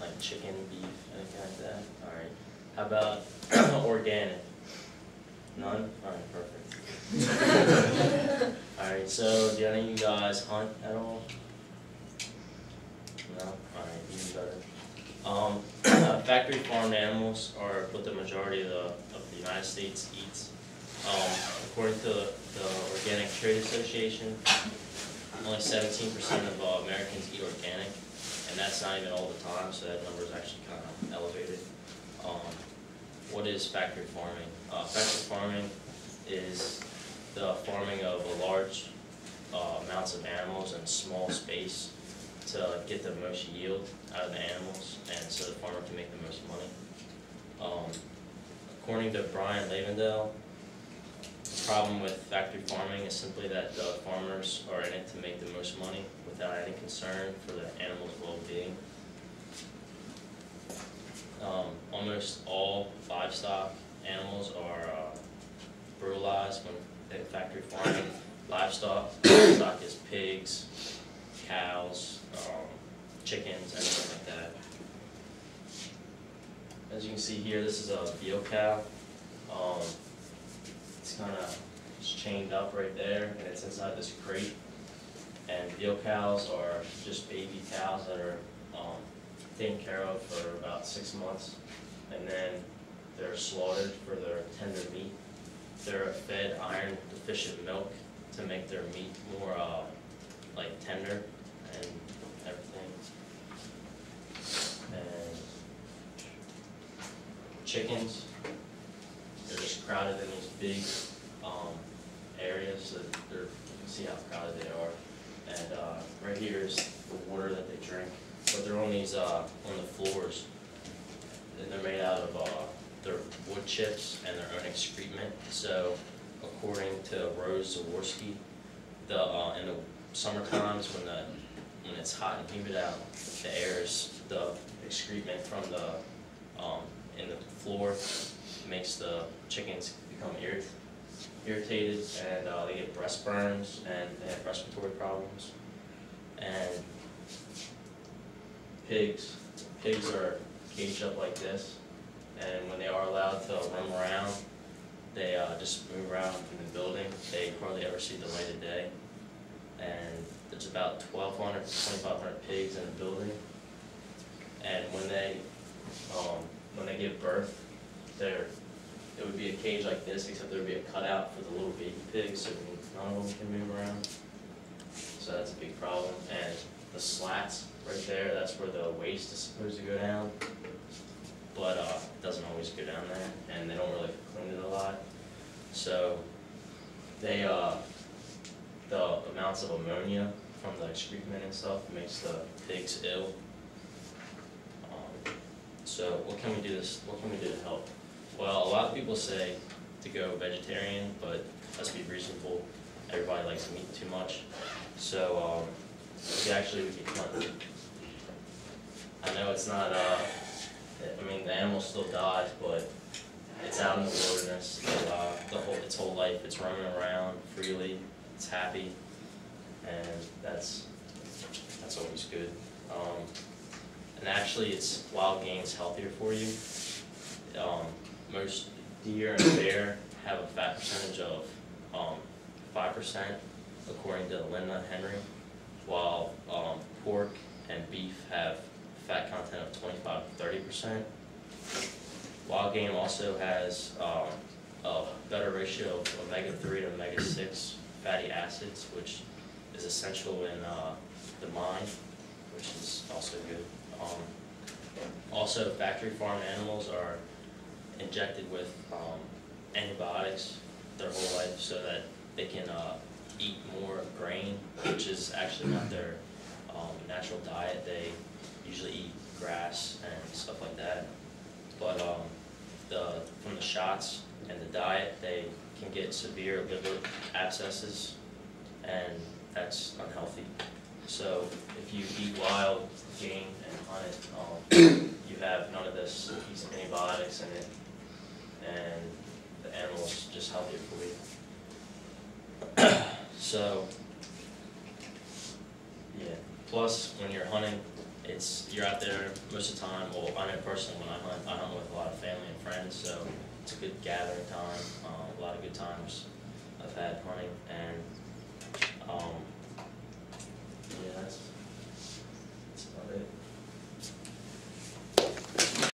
like chicken, beef, anything like that? Alright. How about organic? None? Alright, perfect. Alright, so do any of you guys hunt at all? No? Alright, even better. Factory farmed animals are what the majority of the United States eats. According to the Organic Trade Association, only 17% of Americans eat organic, and that's not even all the time, so that number is actually kind of elevated. What is factory farming? Factory farming is the farming of a large amounts of animals in small space to get the most yield out of the animals, and so the farmer can make the most money. According to Brian Lavendale, the problem with factory farming is simply that the farmers are in it to make the most money without any concern for the animals' well-being. Almost all livestock animals are brutalized when in factory farming. Livestock is pigs, cows, chickens, anything like that. As you can see here, this is a veal cow. It's kind of chained up right there, and it's inside this crate. And veal cows are just baby cows that are taken care of for about 6 months, and then they're slaughtered for their tender meat. They're fed iron deficient milk to make their meat more like tender and everything. And chickens, they're just crowded in these big areas, so you can see how crowded they are. And right here is the water that they drink, but they're on these on the floors, and they're made out of their wood chips and their own excrement. So according to Rose Zaworski, in the summer times when it's hot and humid out, the excrement from in the floor makes the chickens become irritated, and they get breast burns, and they have respiratory problems. And pigs are caged up like this, and when they are allowed to roam around, they just move around in the building. They hardly ever see the light of day, and there's about 1,200 to 2,500 pigs in a building. And when they give birth, it would be a cage like this, except there would be a cutout for the little baby pigs, so none of them can move around. So that's a big problem. And the slats right there, that's where the waste is supposed to go down, but it doesn't always go down there, and they don't really clean it a lot. So the amounts of ammonia from the excrement and stuff makes the pigs ill. So what can we do to help? Well, a lot of people say to go vegetarian, but let's be reasonable. Everybody likes meat too much. So we could hunt. I know it's not, the animal still dies, but it's out in the wilderness. Its whole life, it's roaming around freely, it's happy, and that's always good. And actually, wild game's healthier for you. Most deer and bear have a fat percentage of 5%, according to Linda Henry, while pork and beef have fat content of 25 to 30%. Wild game also has a better ratio of omega-3 to omega-6 fatty acids, which is essential in the mind, which is also good. Also, factory farm animals are injected with antibiotics their whole life so that they can eat more grain, which is actually not their natural diet. They usually eat grass and stuff like that. But from the shots and the diet, they can get severe liver abscesses, and that's unhealthy. So if you eat wild game and hunt it, you have none of these antibiotics in it, and the animal's just healthier for you. So, yeah. Plus, when you're hunting you're out there most of the time. Well, I know personally when I hunt with a lot of family and friends, so it's a good gathering time. A lot of good times I've had hunting, and